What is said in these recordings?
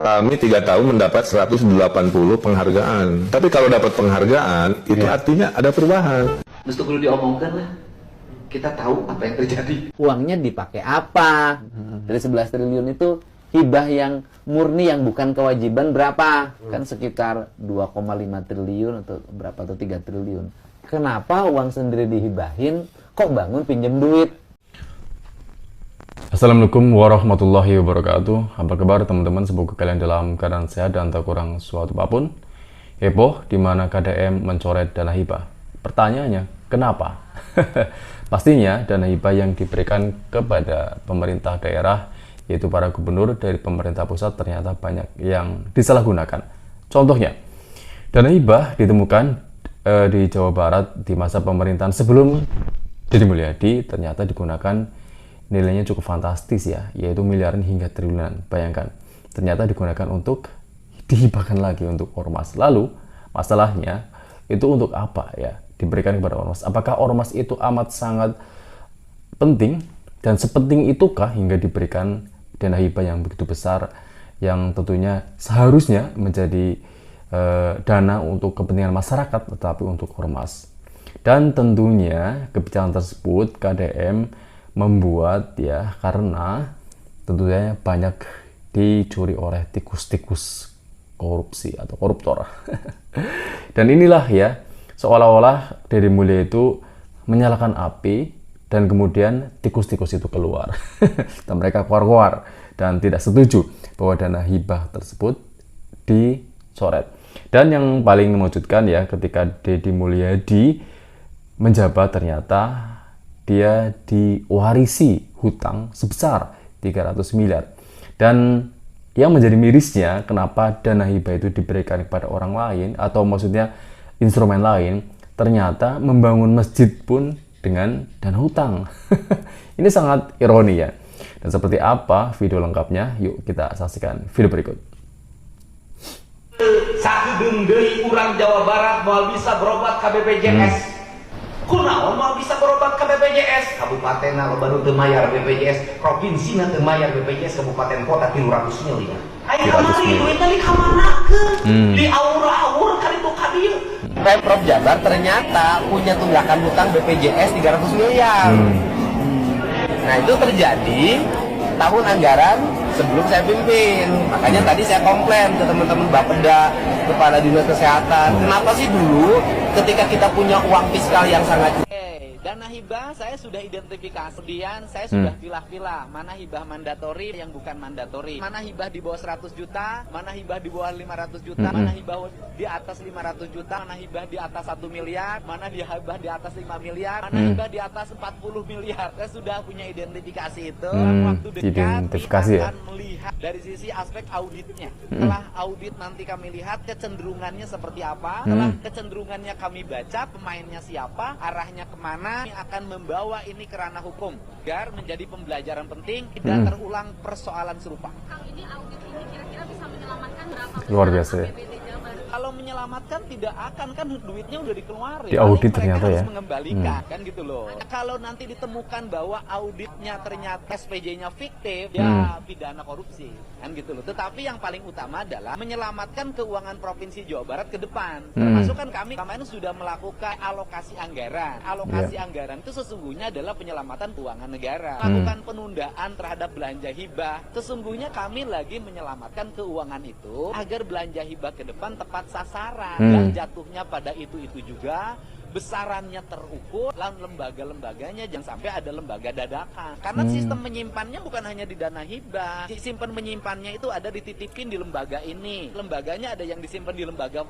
Kami 3 tahun mendapat 180 penghargaan. Tapi kalau dapat penghargaan, itu artinya ada perubahan. Mesti perlu diomongkan lah. Kita tahu apa yang terjadi. Uangnya dipakai apa? Dari 11 triliun itu hibah yang murni yang bukan kewajiban berapa? Kan sekitar 2,5 triliun atau berapa atau 3 triliun. Kenapa uang sendiri dihibahin? Kok bangun pinjam duit? Assalamualaikum warahmatullahi wabarakatuh. Apa kabar teman-teman? Semoga kalian dalam keadaan sehat dan tak kurang suatu apapun. Heboh di mana KDM mencoret dana hibah. Pertanyaannya, kenapa? Pastinya dana hibah yang diberikan kepada pemerintah daerah, yaitu para gubernur dari pemerintah pusat, ternyata banyak yang disalahgunakan. Contohnya, dana hibah ditemukan di Jawa Barat di masa pemerintahan sebelum Deddy Mulyadi, ternyata digunakan nilainya cukup fantastis ya, yaitu miliaran hingga triliunan. Bayangkan, ternyata digunakan untuk dihibahkan lagi untuk ormas. Lalu masalahnya itu untuk apa ya diberikan kepada ormas? Apakah ormas itu amat sangat penting dan sepenting itukah hingga diberikan dana hibah yang begitu besar, yang tentunya seharusnya menjadi dana untuk kepentingan masyarakat, tetapi untuk ormas? Dan tentunya kebijakan tersebut KDM membuat ya karena tentunya banyak dicuri oleh tikus-tikus korupsi atau koruptor. Dan inilah ya seolah-olah Deddy Mulyadi itu menyalakan api dan kemudian tikus-tikus itu keluar. Dan mereka keluar-keluar dan tidak setuju bahwa dana hibah tersebut dicoret. Dan yang paling mengejutkan ya ketika Deddy Mulyadi menjabat, ternyata dia diwarisi hutang sebesar 300 miliar. Dan yang menjadi mirisnya, kenapa dana hibah itu diberikan kepada orang lain, atau maksudnya instrumen lain, ternyata membangun masjid pun dengan dana hutang. Ini sangat ironi ya. Dan seperti apa video lengkapnya? Yuk kita saksikan video berikut. Sakedeung deui urang Jawa Barat moal bisa berobat ke BPJS. Kunaon mau bisa berobat ke BPJS? Kabupaten loba nu teu mayar BPJS, provinsi na teu mayar BPJS, kabupaten kota 300 miliar. Aya kamari duitna dikamanakeun? Di aur-aur kali itu kadieu. Pemprov Jabar ternyata punya tunggakan hutang BPJS 300 miliar. Nah, itu terjadi tahun anggaran sebelum saya pimpin. Makanya tadi saya komplain ke teman-teman Bapeda, kepada Dinas Kesehatan. Kenapa sih dulu ketika kita punya uang fiskal yang sangat dana hibah saya sudah identifikasi, kemudian saya sudah pilah-pilah mana hibah mandatori yang bukan mandatori, mana hibah di bawah 100 juta, mana hibah di bawah 500 juta, mana hibah di atas 500 juta, mana hibah di atas 1 miliar, mana hibah di atas 5 miliar, mana hibah di atas 40 miliar. Saya sudah punya identifikasi itu. Waktu dekat kita akan melihat dari sisi aspek auditnya. Setelah audit nanti kami lihat kecenderungannya seperti apa. Setelah kecenderungannya kami baca pemainnya siapa, arahnya kemana, akan membawa ini ke ranah hukum agar menjadi pembelajaran penting tidak terulang persoalan serupa. Kang, ini audit ini kira-kira bisa menyelamatkan berapa luar biasa ya. APBD Jabar? Kalau menyelamatkan tidak akan, kan duitnya udah dikeluarin. Di audit mereka ternyata harus ya. mengembalikan kan gitu loh. Kalau nanti ditemukan bahwa auditnya ternyata SPJ-nya fiktif, ya pidana korupsi kan gitu loh. Tetapi yang paling utama adalah menyelamatkan keuangan Provinsi Jawa Barat ke depan. Termasuk kan kami kemarin sudah melakukan alokasi anggaran. Alokasi anggaran itu sesungguhnya adalah penyelamatan keuangan negara. Melakukan penundaan terhadap belanja hibah. Sesungguhnya kami lagi menyelamatkan keuangan itu agar belanja hibah ke depan tepat sasaran dan jatuhnya pada itu juga, besarannya terukur, dan lembaga-lembaganya jangan sampai ada lembaga dadakan. Karena sistem menyimpannya bukan hanya di dana hibah. Simpan menyimpannya itu ada dititipin di lembaga ini. Lembaganya ada yang disimpan di lembaga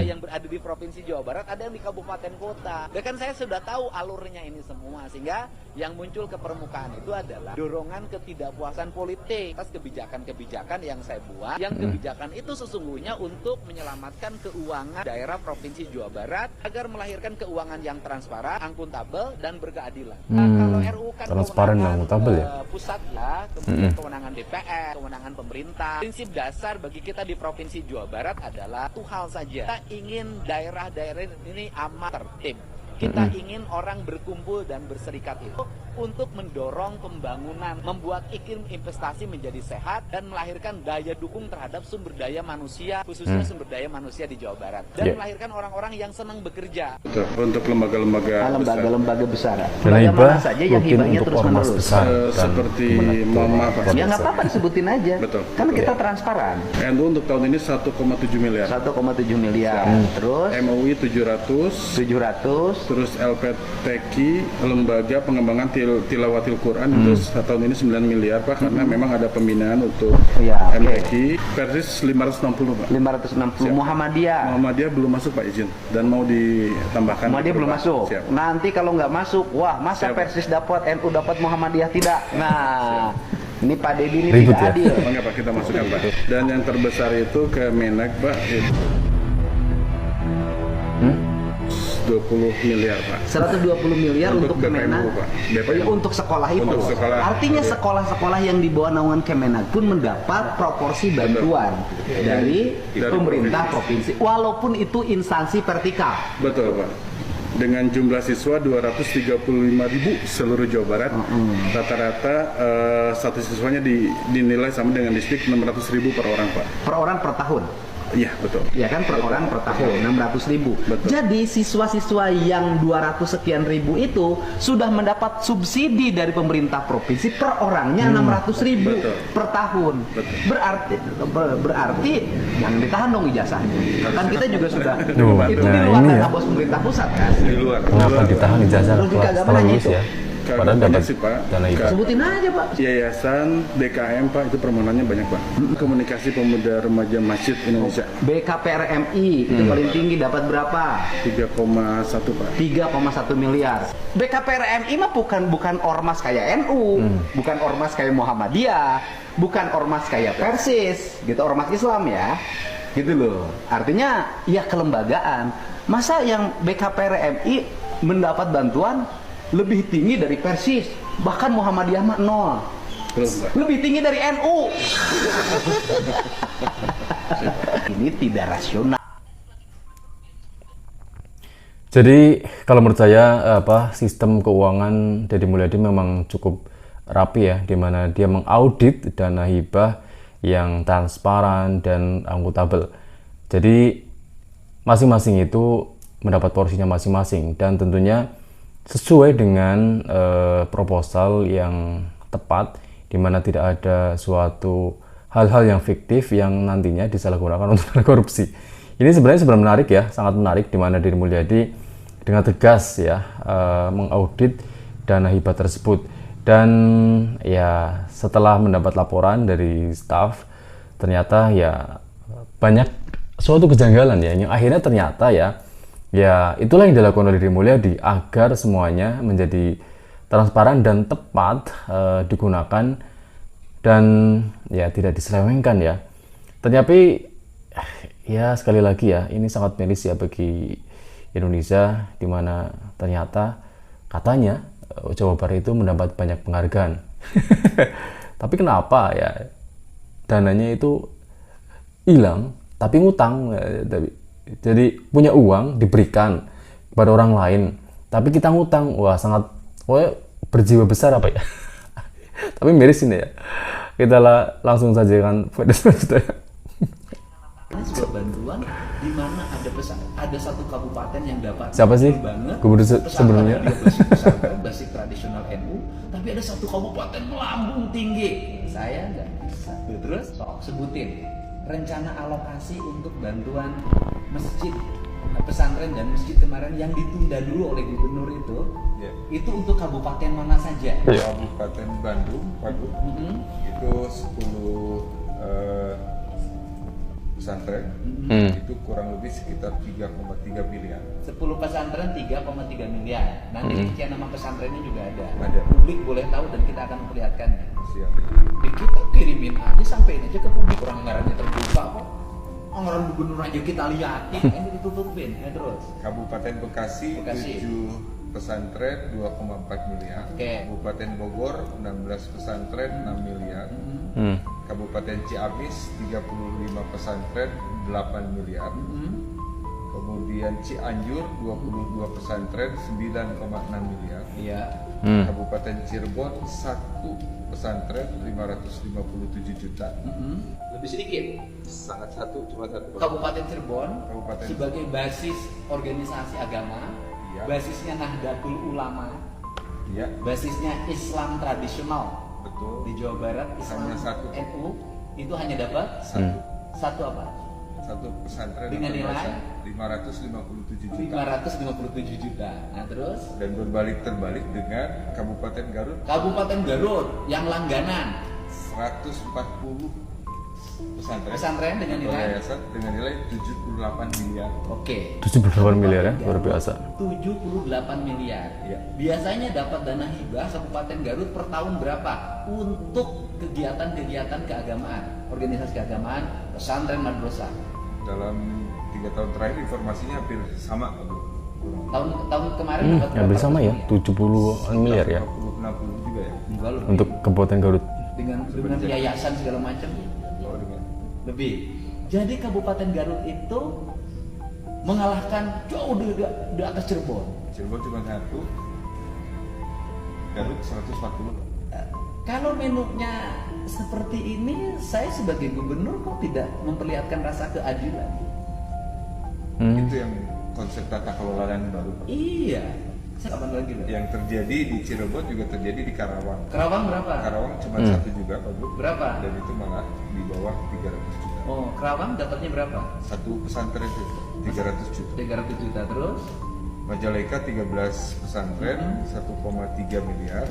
yang berada di Provinsi Jawa Barat, ada yang di kabupaten kota. Dan kan saya sudah tahu alurnya ini semua, sehingga yang muncul ke permukaan itu adalah dorongan ketidakpuasan politik atas kebijakan-kebijakan yang saya buat. Yang kebijakan itu sesungguhnya untuk menyelamatkan keuangan daerah Provinsi Jawa Barat agar melahirkan keuangan yang transparan, akuntabel, dan berkeadilan. Kalau RUU kan transparan dan akuntabel ya. Pusat lah, kemudian kewenangan DPR, kewenangan pemerintah. Prinsip dasar bagi kita di Provinsi Jawa Barat adalah satu hal saja. Kita ingin daerah-daerah ini aman tertib. Kita ingin orang berkumpul dan berserikat itu untuk mendorong pembangunan, membuat iklim investasi menjadi sehat dan melahirkan daya dukung terhadap sumber daya manusia, khususnya sumber daya manusia di Jawa Barat, dan melahirkan orang-orang yang senang bekerja. Betul. Untuk lembaga-lembaga besar. Dana Lembaga hibah mana saja yang mungkin hibahnya untuk terus ormas menerus. besar dan Seperti Kemenak. Mama Pak. Ya nggak apa-apa disebutin aja. Betul. Kan kita transparan. NU untuk tahun ini 1,7 miliar. 1,7 miliar. Terus MUI 700. 700. Terus LPTQ, Lembaga Pengembangan Tilawatil Quran itu tahun ini 9 miliar Pak, karena memang ada pembinaan untuk Iya, oke. MTQ. Persis 560 Pak. 560. Muhammadiyah. Muhammadiyah belum masuk Pak izin dan mau ditambahkan. Muhammadiyah belum Pak. masuk. Siap. Nanti kalau nggak masuk, wah masa Siap. Persis dapat, NU dapat, Muhammadiyah tidak. Nah, ini Pak Deddy ini Ribut tidak ya? adil. Enggak Pak, kita masukkan Pak. Dan yang terbesar itu Kemenak Pak, 20 miliar Pak. 120 miliar untuk BPMU, Kemenak. Pak. Oh, iya, untuk sekolah itu. Untuk sekolah. Artinya sekolah-sekolah yang di bawah naungan Kemenak pun mendapat proporsi bantuan dari pemerintah provinsi, walaupun itu instansi vertikal. Betul Pak. Dengan jumlah siswa 235.000 seluruh Jawa Barat, rata-rata satu siswanya dinilai sama dengan distrik 600.000 per orang Pak. Per orang per tahun. Iya betul. Ya kan, per orang per tahun 600.000. Betul. Jadi siswa-siswa yang 200 sekian ribu itu sudah mendapat subsidi dari pemerintah provinsi per orangnya 600.000 Betul. per tahun. Betul. Berarti jangan ditahan dong ijazahnya. Kan kita juga sudah Duh, itu nah di luar ini dana ya. bos pemerintah pusat kan. Di luar. Kenapa ditahan ijazah Logika setelah agamanya lulus itu. ya? Padahal Banyak dapat sih, Pak. dana hibah. Sebutin aja Pak. Yayasan DKM Pak, itu permohonannya banyak Pak. Komunikasi Pemuda Remaja Masjid Indonesia BKPRMI itu paling tinggi dapat berapa? 3,1 Pak. 3,1 miliar. BKPRMI mah bukan ormas kayak NU, bukan ormas kayak Muhammadiyah, bukan ormas kayak Persis, gitu, ormas Islam ya. Gitu loh. Artinya ya kelembagaan. Masa yang BKPRMI mendapat bantuan lebih tinggi dari Persis, bahkan Muhammadiyah mah 0. Belum Pak. Lebih tinggi dari NU. Ini tidak rasional. Jadi kalau menurut saya sistem keuangan Deddy Mulyadi memang cukup rapi ya, di mana dia mengaudit dana hibah yang transparan dan akuntabel. Jadi masing-masing itu mendapat porsinya masing-masing dan tentunya sesuai dengan proposal yang tepat, di mana tidak ada suatu hal-hal yang fiktif yang nantinya disalahgunakan untuk korupsi. Ini sebenarnya menarik ya, sangat menarik, di mana Deddy Mulyadi dengan tegas ya mengaudit dana hibah tersebut. Dan ya setelah mendapat laporan dari staf, ternyata ya banyak suatu kejanggalan ya, yang akhirnya ternyata ya itulah yang dilakukan oleh Deddy Mulyadi agar semuanya menjadi transparan dan tepat digunakan dan ya tidak diselewengkan ya. Tetapi ya sekali lagi ya, ini sangat miris ya bagi Indonesia, di mana ternyata katanya Jawa Barat itu mendapat banyak penghargaan. Tapi kenapa ya dananya itu hilang tapi ngutang? Jadi punya uang diberikan kepada orang lain, tapi kita ngutang. Wah, sangat berjiwa besar apa ya. Tapi miris ini ya. Kita langsung saja kan pada selanjutnya. Ini sebuah bantuan di mana ada satu kabupaten yang dapat Siapa sih banget gubernur sebelumnya? pesantren basic tradisional NU, tapi ada satu kabupaten melambung tinggi. Saya nggak bisa. Terus sok sebutin rencana alokasi untuk bantuan masjid, pesantren dan masjid kemarin yang ditunda dulu oleh gubernur itu. Ya. Itu untuk kabupaten mana saja? Kabupaten Bandung, Waduh, itu 10 pesantren, itu kurang lebih sekitar 3,3 miliar. 10 pesantren 3,3 miliar. Nanti rincian nama pesantrennya juga ada. Ada. Publik boleh tahu dan kita akan perlihatkannya. Siap. Kita kirimin aja, sampein aja ke publik, orang anggarannya terbuka kok. Anggaran gubernur aja kita liatin, ini ditutupin ya terus. Kabupaten Bekasi, Bekasi. 7 pesantren 2,4 miliar. Oke. Kabupaten Bogor 16 pesantren 6 miliar. Kabupaten Ciamis 35 pesantren 8 miliar. Kemudian Cianjur 22 pesantren 9,6 miliar. Iya. Kabupaten Cirebon 1 pesantren 557 juta. Lebih sedikit. Sangat cuma satu. Kabupaten Cirebon Kabupaten sebagai basis organisasi agama, Iya. basisnya Nahdlatul Ulama, Iya, basisnya Islam tradisional betul. di Jawa Barat, Islam Hanya satu. NU itu hanya dapat satu apa? Satu pesantren Dengan atau nilai? yayasan 557 juta. 557 juta. Nah terus Dan terbalik dengan Kabupaten Garut Kabupaten Garut yang langganan 140 pesantren dengan atau nilai yayasan dengan nilai 78 miliar. oke 78 miliar ya, luar biasa. 78 miliar. Iya. Biasanya dapat dana hibah Kabupaten Garut per tahun berapa untuk kegiatan-kegiatan keagamaan, organisasi keagamaan, pesantren, madrasah? Dalam 3 tahun terakhir informasinya hampir sama, Abu. Tahun kemarin dapat berapa? Hampir sama ya, 70 miliar ya 60 juga ya. Enggak, lebih. untuk Kabupaten Garut. dengan yayasan segala macam Oh, dengan lebih. Jadi Kabupaten Garut itu mengalahkan jauh di atas Cirebon. Cirebon cuma 1, Garut 140. Kalau menunya seperti ini, saya sebagai gubernur kok tidak memperlihatkan rasa keadilan? Itu yang konsep tata kelola yang baru. Iya. Kapan lagi loh? Yang terjadi di Cirebon juga terjadi di Karawang. Karawang berapa? Karawang cuma satu juga, Pak Bu. Berapa? Dan itu malah di bawah 300 juta. Oh, Karawang dapatnya berapa? Satu pesantren itu 300 juta. 300 juta terus. Majalengka 13 pesantren 1,3 miliar.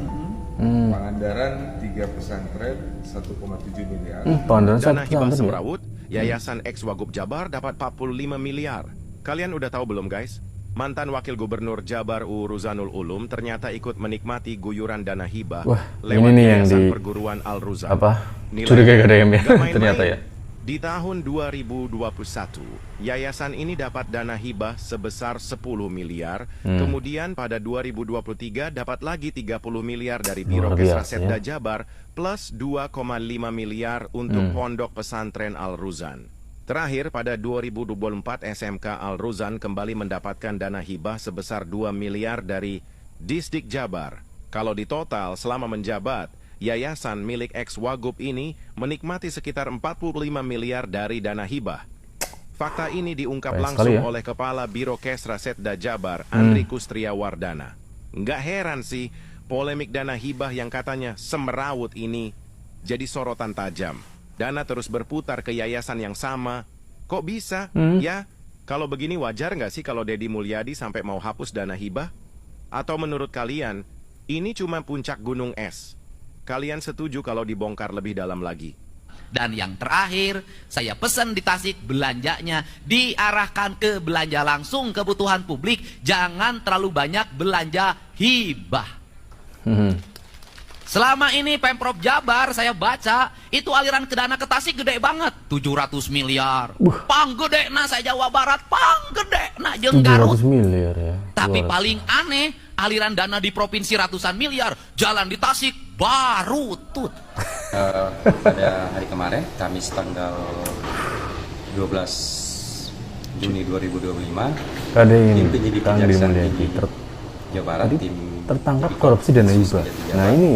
Pangandaran 3 pesantren 1,7 miliar. Pandangan Dana satu hibah pesantren ya. Semrawut, Yayasan Ex Wagub Jabar dapat 45 miliar. Kalian udah tahu belum guys? Mantan Wakil Gubernur Jabar Ruzanul Ulum ternyata ikut menikmati guyuran dana hibah Wah, lewat ini nih yang Yayasan di- Perguruan Al Ruzan. Apa? Nilai Curiga KDM ya, nggak main-main. ternyata ya. Di tahun 2021, yayasan ini dapat dana hibah sebesar 10 miliar. Kemudian pada 2023 dapat lagi 30 miliar dari Biro Luar biasa, Kesrasetda ya. Jabar plus 2,5 miliar untuk Pondok Pesantren Al Ruzan. Terakhir, pada 2024 SMK Al Ruzan kembali mendapatkan dana hibah sebesar 2 miliar dari Disdik Jabar. Kalau ditotal selama menjabat, yayasan milik ex Wagub ini menikmati sekitar 45 miliar dari dana hibah. Fakta ini diungkap Baik langsung sekali ya. oleh Kepala Biro Kesrasetda Jabar, Andri Kustriawardana. Nggak heran sih, polemik dana hibah yang katanya semrawut ini jadi sorotan tajam. Dana terus berputar ke yayasan yang sama. Kok bisa? Ya, kalau begini wajar nggak sih kalau Deddy Mulyadi sampai mau hapus dana hibah? Atau menurut kalian, ini cuma puncak gunung es? Kalian setuju kalau dibongkar lebih dalam lagi? Dan yang terakhir, saya pesan di Tasik belanjanya diarahkan ke belanja langsung kebutuhan publik, jangan terlalu banyak belanja hibah. Selama ini Pemprov Jabar saya baca itu aliran ke dana ke Tasik gede banget, 700 miliar. Pang gede nah saya Jawa Barat, pang gede nah jeung Garut. 700 miliar ya. Tapi 200. paling aneh, aliran dana di provinsi ratusan miliar, jalan di Tasik baru tut. Pada hari kemarin, Kamis tanggal 12 Juni 2025, Ada yang tim penyidik Kang Kejaksaan Mulyadi Tinggi Jawa Barat, tadi tim tertangkap Tipikor korupsi dana Khusus hibah. Kejati Nah Jabar, ini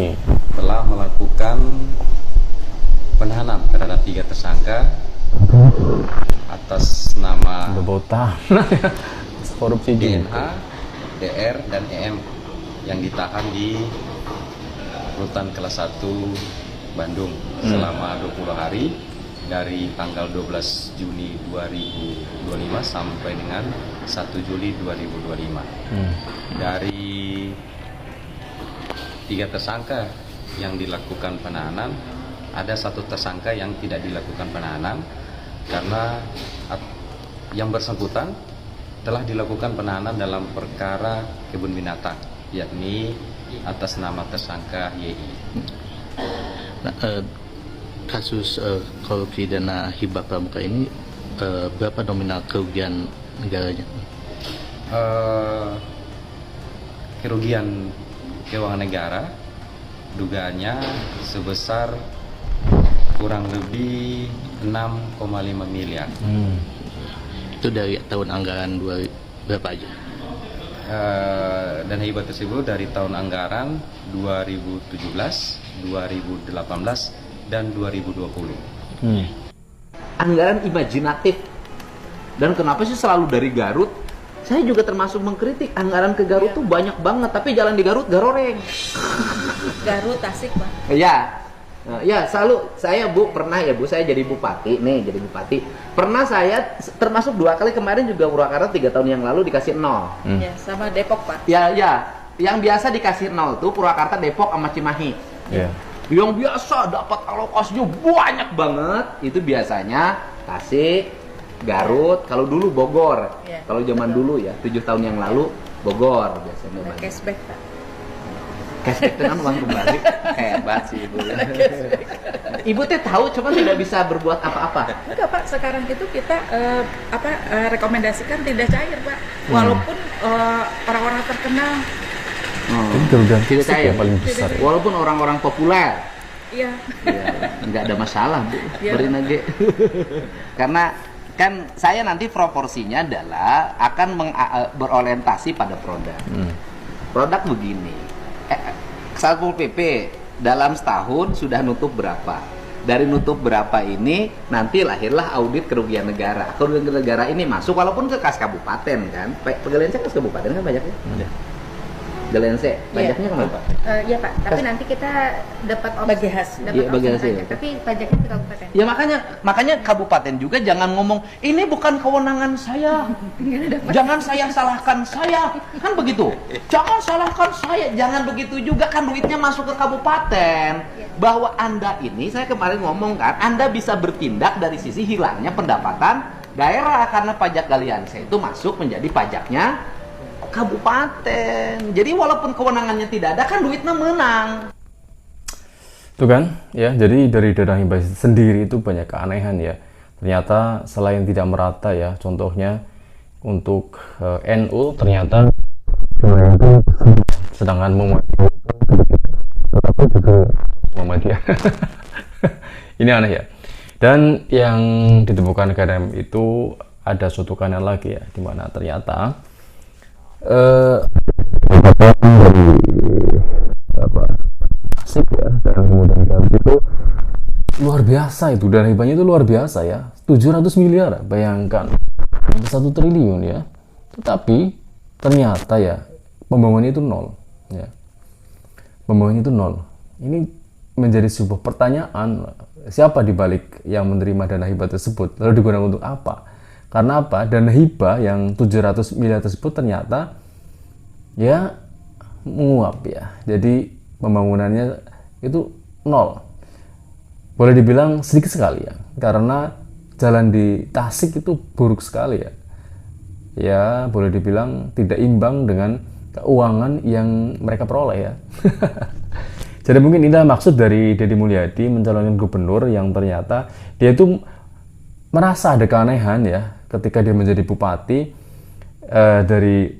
telah melakukan penahanan terhadap 3 tersangka atas nama udah bau tanah ya. Korupsi DNA, juga. DR, dan EM yang ditahan di Rutan Kelas 1 Bandung selama 20 hari dari tanggal 12 Juni 2025 sampai dengan 1 Juli 2025. Dari 3 tersangka yang dilakukan penahanan, ada 1 tersangka yang tidak dilakukan penahanan karena yang bersangkutan telah dilakukan penahanan dalam perkara kebun binatang, yakni atas nama tersangka YI. Nah, kasus korupsi dana hibah pramuka ini berapa nominal kerugian negaranya? Kerugian keuangan negara dugaannya sebesar kurang lebih 6,5 miliar. Itu dari tahun anggaran berapa aja? Dana hibah tersebut dari tahun anggaran 2017, 2018, dan 2020. Anggaran imajinatif. Dan kenapa sih selalu dari Garut? Saya juga termasuk mengkritik anggaran ke Garut tuh banyak banget, tapi jalan di Garut garoreng. Garut, Tasik, Pak. Ya, ya selalu saya Bu pernah ya Bu, saya jadi bupati nih, jadi bupati. Pernah saya termasuk 2 kali kemarin juga Purwakarta 3 tahun yang lalu dikasih 0. Ya, sama Depok, Pak. Ya, yang biasa dikasih 0 tuh Purwakarta, Depok sama Cimahi. Ya. Yang biasa dapat alokasinya banyak banget itu biasanya Tasik, Garut, kalau dulu Bogor. Ya, Kalau zaman dulu ya, 7 tahun yang lalu Bogor biasanya banyak. Cashback, Pak. Cashback itu kan uang kembali. Hebat sih Ibu. Ibu teh tahu cuma tidak bisa berbuat apa-apa. Enggak, Pak. Sekarang itu kita rekomendasikan tidak cair, Pak. Walaupun orang-orang terkenal. Ini kerugian Tidak fisik cair. ya paling besar ya. Walaupun orang-orang populer. Iya. Ya, nggak ada masalah Bu, Iya. beri aja. Karena kan saya nanti proporsinya adalah akan berorientasi pada produk. Produk begini, Satpol PP dalam setahun sudah nutup berapa? Dari nutup berapa ini nanti lahirlah audit kerugian negara. Kerugian negara ini masuk walaupun ke kas kabupaten kan. Pegawai kas kabupaten kan banyaknya. Galense, pajaknya kemana Pak? Iya Pak, tapi nanti kita dapat bagi hasil, Iya, bagi hasil. pajak, tapi pajaknya ke kabupaten. Ya makanya kabupaten juga jangan ngomong ini bukan kewenangan saya. Jangan saya salahkan saya. Kan begitu. Jangan salahkan saya. Jangan begitu juga kan duitnya masuk ke kabupaten. Bahwa Anda ini saya kemarin ngomong kan, Anda bisa bertindak dari sisi hilangnya pendapatan daerah karena pajak Galense itu masuk menjadi pajaknya kabupaten. Jadi walaupun kewenangannya tidak ada kan duitnya menang. Tuh kan, ya. Jadi dari dana hibah sendiri itu banyak keanehan ya. Ternyata selain tidak merata ya, contohnya untuk NU ternyata sedangkan Muhammadiyah tetapi juga Muhammadiyah. Ini aneh ya. Dan yang ditemukan KDM itu ada suatu kanal lagi ya, di mana ternyata dari asik ya, dan kemudian Garut itu luar biasa, itu dana hibahnya itu luar biasa ya, 700 miliar, bayangkan 1 triliun ya. Tetapi ternyata ya pembangunannya itu 0 ya, pembangunannya itu 0. Ini menjadi sebuah pertanyaan, siapa dibalik yang menerima dana hibah tersebut, lalu digunakan untuk apa? Karena apa? Dana hibah yang 700 miliar tersebut ternyata ya menguap ya. Jadi pembangunannya itu 0. Boleh dibilang sedikit sekali ya. Karena jalan di Tasik itu buruk sekali ya. Ya, boleh dibilang tidak imbang dengan keuangan yang mereka peroleh ya. Jadi mungkin inilah maksud dari Deddy Mulyadi mencalonkan gubernur yang ternyata dia itu merasa ada keanehan ya ketika dia menjadi bupati, dari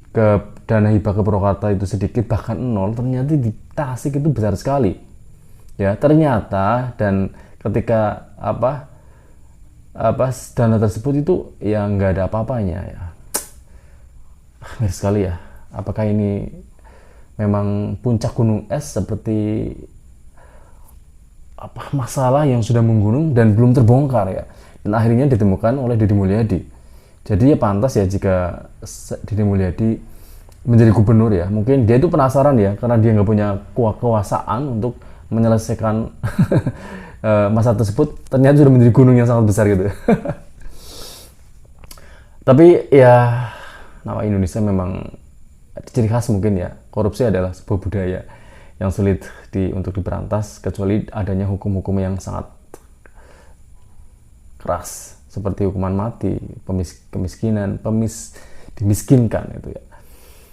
ke dana hibah ke Purwakarta itu sedikit bahkan 0, ternyata di Tasik itu besar sekali ya ternyata. Dan ketika dana tersebut itu ya nggak ada apa-apanya ya. Miris sekali ya. Apakah ini memang puncak gunung es seperti masalah yang sudah menggunung dan belum terbongkar ya, dan akhirnya ditemukan oleh Deddy Mulyadi. Jadi ya pantas ya jika Deddy Mulyadi menjadi gubernur ya. Mungkin dia itu penasaran ya, karena dia nggak punya kekuasaan untuk menyelesaikan masalah tersebut, ternyata sudah menjadi gunung yang sangat besar gitu. Tapi ya nama Indonesia memang ciri khas mungkin ya, korupsi adalah sebuah budaya yang sulit untuk diberantas kecuali adanya hukum-hukum yang sangat keras seperti hukuman mati, kemiskinan, dimiskinkan itu ya.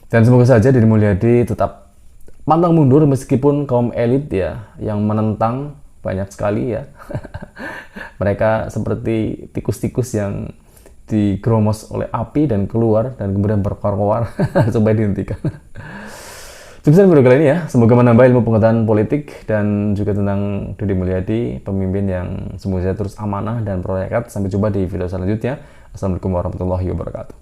Dan semoga saja Deddy Mulyadi tetap pantang mundur meskipun kaum elit ya yang menentang banyak sekali ya. Mereka seperti tikus-tikus yang digeromos oleh api dan keluar dan kemudian berkoar-koar supaya dihentikan. Sukses video kali ini ya. Semoga menambah ilmu pengetahuan politik dan juga tentang Deddy Mulyadi, pemimpin yang semoga terus amanah dan proyek. Sampai jumpa di video selanjutnya. Assalamualaikum warahmatullahi wabarakatuh.